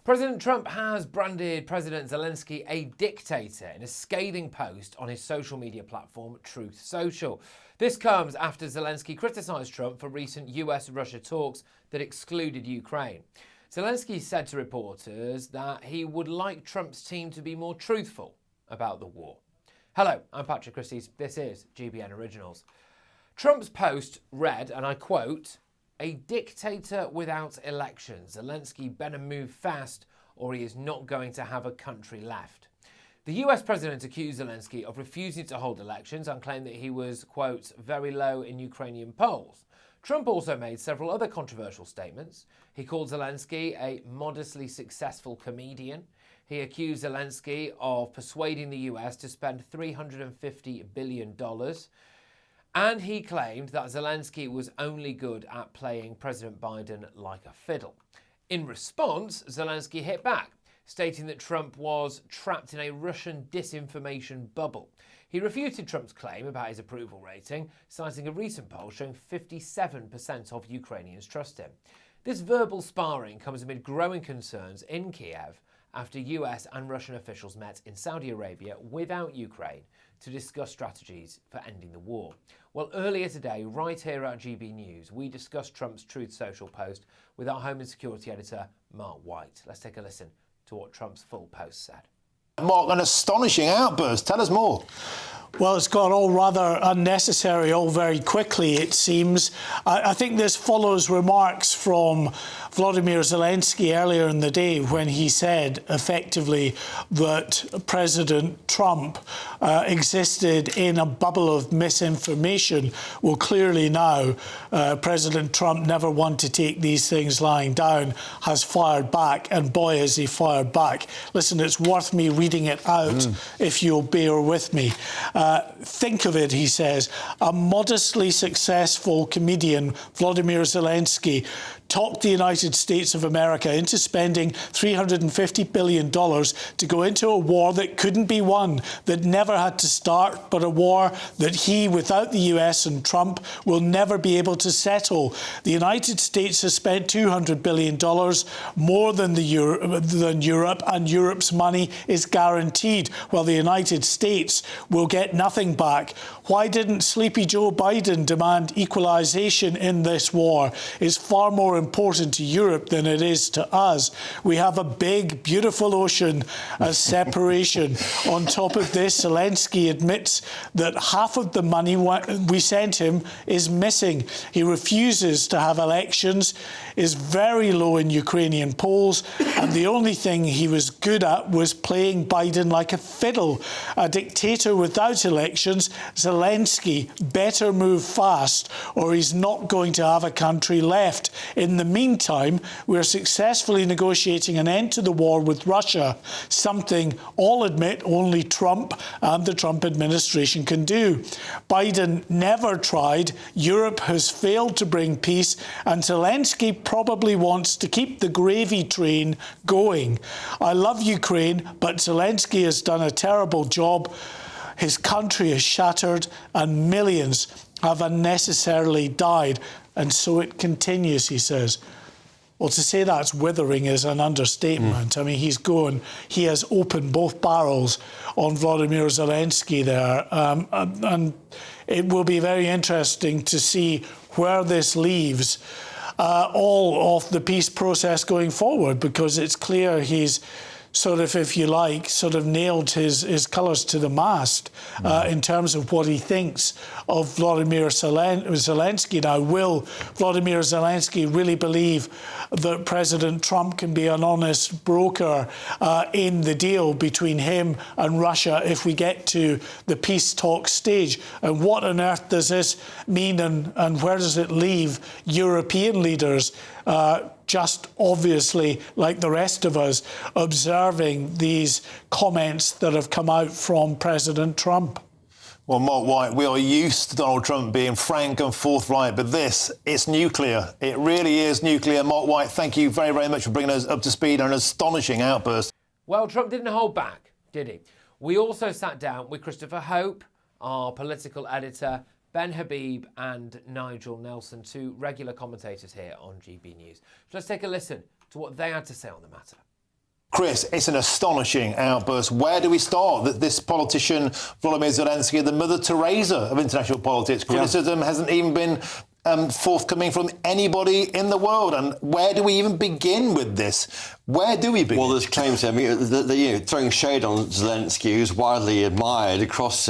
President Trump has branded President Zelensky a dictator in a scathing post on his social media platform Truth Social. This comes after Zelensky criticised Trump for recent US-Russia talks that excluded Ukraine. Zelensky said to reporters that he would like Trump's team to be more truthful about the war. Hello, I'm Patrick Christie's. This is GBN Originals. Trump's post read, and I quote, "A dictator without elections. Zelensky better move fast or he is not going to have a country left." The US president accused Zelensky of refusing to hold elections and claimed that he was, quote, very low in Ukrainian polls. Trump also made several other controversial statements. He called Zelensky a modestly successful comedian. He accused Zelensky of persuading the US to spend $350 billion. And he claimed that Zelensky was only good at playing President Biden like a fiddle. In response, Zelensky hit back, stating that Trump was trapped in a Russian disinformation bubble. He refuted Trump's claim about his approval rating, citing a recent poll showing 57% of Ukrainians trust him. This verbal sparring comes amid growing concerns in Kiev after US and Russian officials met in Saudi Arabia without Ukraine to discuss strategies for ending the war. Well, earlier today, right here at GB News, we discussed Trump's Truth Social post with our Home and Security editor, Mark White. Let's take a listen to what Trump's full post said. Mark, an astonishing outburst. Tell us more. Well, it's got all rather unnecessary all very quickly, it seems. I think this follows remarks from Volodymyr Zelensky earlier in the day when he said effectively that President Trump existed in a bubble of misinformation. Well, clearly now, President Trump never wanted to take these things lying down, has fired back, and boy, has he fired back. Listen, it's worth me reading it out if you'll bear with me. Think of it, he says, a modestly successful comedian, Volodymyr Zelensky, talked the United States of America into spending $350 billion to go into a war that couldn't be won, that never had to start, but a war that he, without the US and Trump, will never be able to settle. The United States has spent $200 billion, more than Europe, and Europe's money is guaranteed, while the United States will get nothing back. Why didn't sleepy Joe Biden demand equalization in this war? It's far more important to Europe than it is to us. We have a big, beautiful ocean as separation. On top of this, Zelensky admits that half of the money we sent him is missing. He refuses to have elections, is very low in Ukrainian polls, and the only thing he was good at was playing Biden like a fiddle. A dictator without elections, Zelensky better move fast or he's not going to have a country left. In the meantime, we're successfully negotiating an end to the war with Russia, something all admit only Trump and the Trump administration can do. Biden never tried, Europe has failed to bring peace, and Zelensky probably wants to keep the gravy train going. I love Ukraine, but Zelensky has done a terrible job. His country is shattered and millions have unnecessarily died. And so it continues, he says. Well, to say that's withering is an understatement. I mean, he has opened both barrels on Volodymyr Zelensky there. And it will be very interesting to see where this leaves all of the peace process going forward, because it's clear he's sort of, if you like, sort of nailed his colours to the mast in terms of what he thinks of Volodymyr Zelensky. Now, will Volodymyr Zelensky really believe that President Trump can be an honest broker in the deal between him and Russia if we get to the peace talk stage? And what on earth does this mean, and where does it leave European leaders? Just obviously, like the rest of us, observing these comments that have come out from President Trump. Well, Mark White, we are used to Donald Trump being frank and forthright, but it's nuclear. It really is nuclear. Mark White, thank you very, very much for bringing us up to speed on an astonishing outburst. Well, Trump didn't hold back, did he? We also sat down with Christopher Hope, our political editor, Ben Habib and Nigel Nelson, two regular commentators here on GB News. So let's take a listen to what they had to say on the matter. Chris, it's an astonishing outburst. Where do we start? This politician, Volodymyr Zelensky, the Mother Teresa of international politics. Criticism hasn't even been forthcoming from anybody in the world. And where do we even begin with this? Where do we begin? Well, there's claims, I mean, throwing shade on Zelensky, who's widely admired across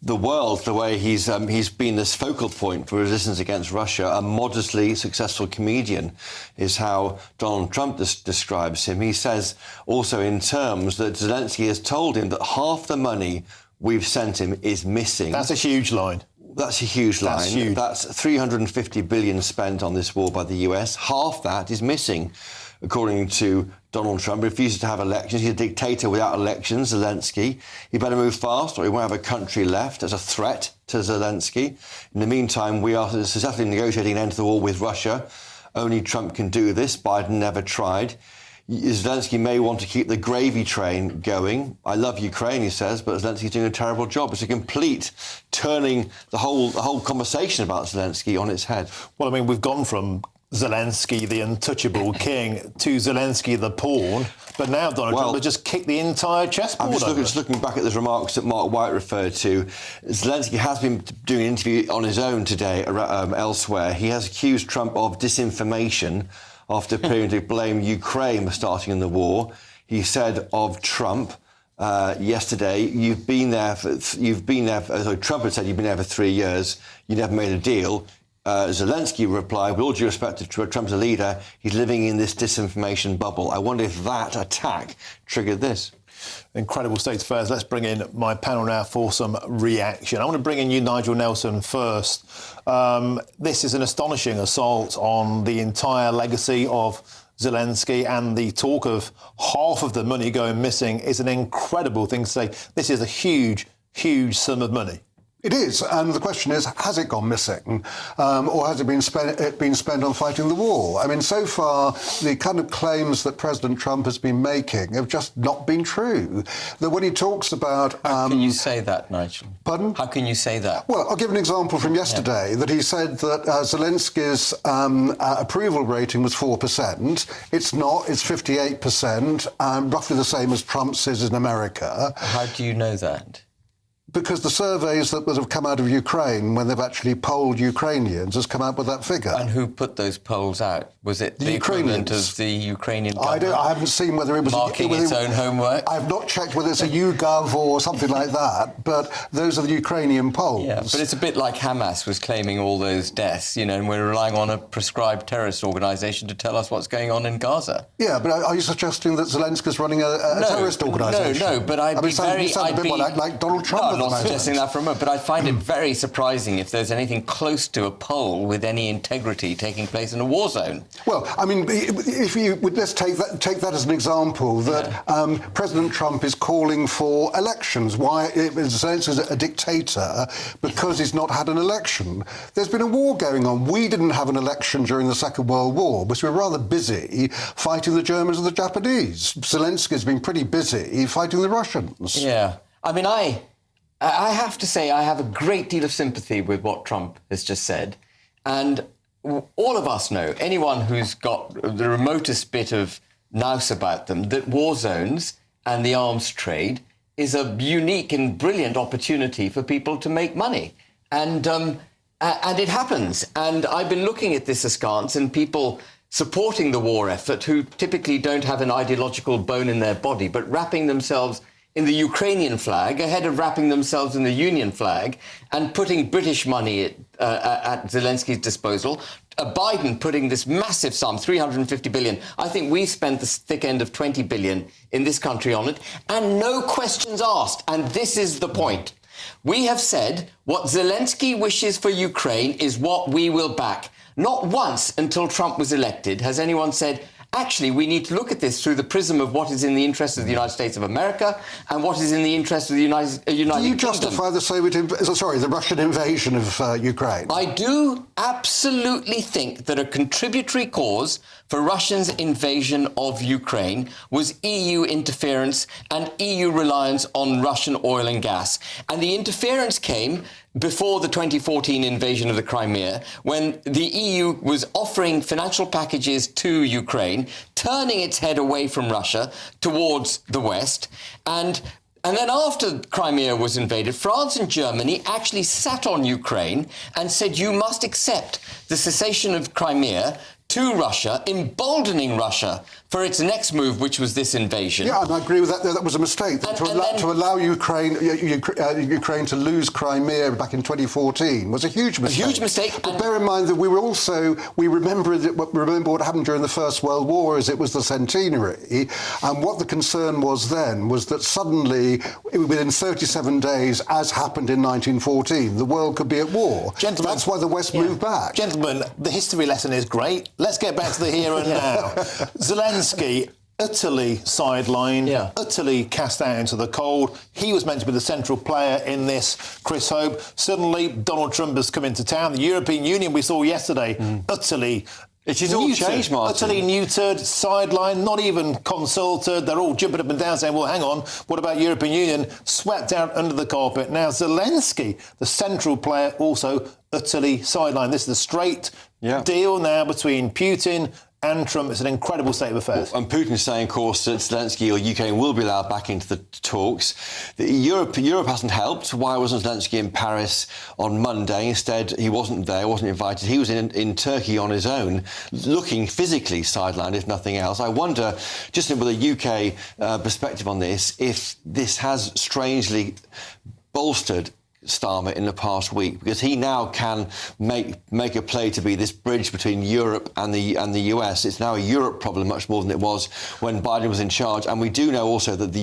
the world, the way he's been this focal point for resistance against Russia. A modestly successful comedian is how Donald Trump describes him. He says also in terms that Zelensky has told him that half the money we've sent him is missing. That's a huge line. That's a huge line. That's huge. That's $350 billion spent on this war by the US. Half that is missing, according to Donald Trump. He refuses to have elections. He's a dictator without elections, Zelensky. He better move fast or he won't have a country left as a threat to Zelensky. In the meantime, we are successfully negotiating an end to the war with Russia. Only Trump can do this. Biden never tried. Zelensky may want to keep the gravy train going. I love Ukraine, he says, but Zelensky's doing a terrible job. It's a complete turning the whole conversation about Zelensky on its head. Well, I mean, we've gone from Zelensky, the untouchable king, to Zelensky, the pawn. But now Donald Trump has just kicked the entire chessboard. I'm just looking back at those remarks that Mark White referred to. Zelensky has been doing an interview on his own today elsewhere. He has accused Trump of disinformation after appearing to blame Ukraine for starting in the war. He said of Trump yesterday, Trump had said you've been there for 3 years, you never made a deal. Zelensky replied, with all due respect to Trump as a leader, he's living in this disinformation bubble. I wonder if that attack triggered this. Incredible state of affairs. Let's bring in my panel now for some reaction. I want to bring in you, Nigel Nelson, first. This is an astonishing assault on the entire legacy of Zelensky, and the talk of half of the money going missing is an incredible thing to say. This is a huge, huge sum of money. It is, and the question is, has it gone missing, or has it been spent on fighting the war? I mean, so far, the kind of claims that President Trump has been making have just not been true. That when he talks about... How can you say that, Nigel? Pardon? How can you say that? Well, I'll give an example from yesterday, that he said that Zelensky's approval rating was 4%. It's not, it's 58%, roughly the same as Trump's is in America. How do you know that? Because the surveys that have come out of Ukraine, when they've actually polled Ukrainians, has come out with that figure. And who put those polls out? Was it the equivalent of the Ukrainian government? I haven't seen whether it was... Marking its own homework? I've not checked whether it's a YouGov or something like that, but those are the Ukrainian polls. Yeah, but it's a bit like Hamas was claiming all those deaths, you know, and we're relying on a prescribed terrorist organisation to tell us what's going on in Gaza. Yeah, but are you suggesting that Zelensky's running a terrorist organisation? No, but I'd be very... You sound a bit like Donald Trump. No, I'm not suggesting that for a moment, but I'd find it very surprising if there's anything close to a poll with any integrity taking place in a war zone. Well, I mean, if you let's take that as an example, that President Trump is calling for elections. Why Zelensky's a dictator because he's not had an election. There's been a war going on. We didn't have an election during the Second World War because we were rather busy fighting the Germans and the Japanese. Zelensky's been pretty busy fighting the Russians. Yeah. I mean, I have to say I have a great deal of sympathy with what Trump has just said. And all of us know, anyone who's got the remotest bit of nous about them, that war zones and the arms trade is a unique and brilliant opportunity for people to make money. And it happens. And I've been looking at this askance and people supporting the war effort who typically don't have an ideological bone in their body, but wrapping themselves in the Ukrainian flag ahead of wrapping themselves in the Union flag and putting British money at Zelensky's disposal. Biden putting this massive sum, $350 billion. I think we spent the thick end of $20 billion in this country on it, and no questions asked. And this is the point. We have said what Zelensky wishes for Ukraine is what we will back. Not once until Trump was elected has anyone said, actually, we need to look at this through the prism of what is in the interest of the United States of America and what is in the interest of the United Kingdom. Do you justify the Russian invasion of Ukraine? I do absolutely think that a contributory cause for Russia's invasion of Ukraine was EU interference and EU reliance on Russian oil and gas. And the interference came before the 2014 invasion of the Crimea, when the EU was offering financial packages to Ukraine, turning its head away from Russia towards the West. And then after Crimea was invaded, France and Germany actually sat on Ukraine and said, you must accept the cessation of Crimea to Russia, emboldening Russia for its next move, which was this invasion. Yeah, and I agree with that. That was a mistake. To allow Ukraine to lose Crimea back in 2014 was a huge mistake. A huge mistake. But bear in mind that we remember what happened during the First World War, as it was the centenary, and what the concern was then was that suddenly, within 37 days, as happened in 1914, the world could be at war. Gentlemen, that's why the West moved back. Gentlemen, the history lesson is great. Let's get back to the here and now. Zelensky, utterly sidelined, utterly cast out into the cold. He was meant to be the central player in this, Chris Hope. Suddenly, Donald Trump has come into town. The European Union, we saw yesterday, utterly... It is all changed, Martin. Utterly neutered, sidelined, not even consulted. They're all jumping up and down saying, well, hang on, what about European Union? Swept out under the carpet. Now, Zelensky, the central player, also utterly sidelined. This is the straight deal now between Putin and Trump. It's an incredible state of affairs. And Putin's saying, of course, that Zelensky or Ukraine will be allowed back into the talks. Europe hasn't helped. Why wasn't Zelensky in Paris on Monday? Instead, he wasn't there, wasn't invited. He was in Turkey on his own, looking physically sidelined, if nothing else. I wonder, just with a UK perspective on this, if this has strangely bolstered Starmer in the past week, because he now can make a play to be this bridge between Europe and the US. It's now a Europe problem much more than it was when Biden was in charge. And we do know also that the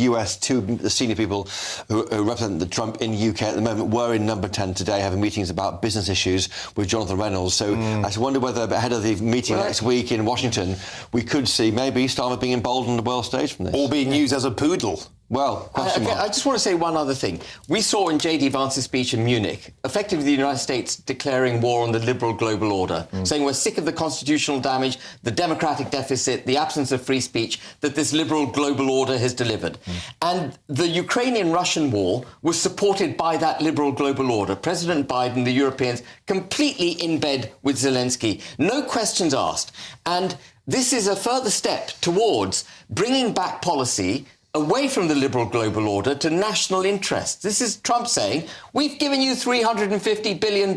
US, the senior people who represent the Trump in UK at the moment were in Number 10 today having meetings about business issues with Jonathan Reynolds. So I just wonder whether ahead of the meeting next week in Washington, we could see maybe Starmer being emboldened on the world stage from this. Or being used as a poodle. Well, question mark. I just want to say one other thing. We saw in J.D. Vance's speech in Munich, effectively the United States declaring war on the liberal global order, saying we're sick of the constitutional damage, the democratic deficit, the absence of free speech that this liberal global order has delivered. And the Ukrainian-Russian war was supported by that liberal global order. President Biden, the Europeans, completely in bed with Zelensky. No questions asked. And this is a further step towards bringing back policy away from the liberal global order to national interests. This is Trump saying, we've given you $350 billion.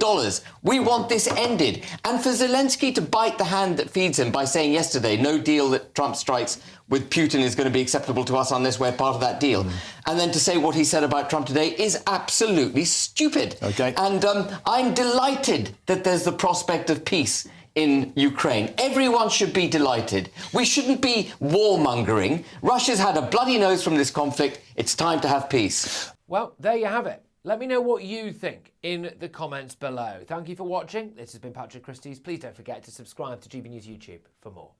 We want this ended. And for Zelensky to bite the hand that feeds him by saying yesterday, no deal that Trump strikes with Putin is going to be acceptable to us unless we're part of that deal. And then to say what he said about Trump today is absolutely stupid. Okay. And I'm delighted that there's the prospect of peace in Ukraine. Everyone should be delighted. We shouldn't be warmongering. Russia's had a bloody nose from this conflict. It's time to have peace. Well, there you have it. Let me know what you think in the comments below. Thank you for watching. This has been Patrick Christie's. Please don't forget to subscribe to GB News YouTube for more.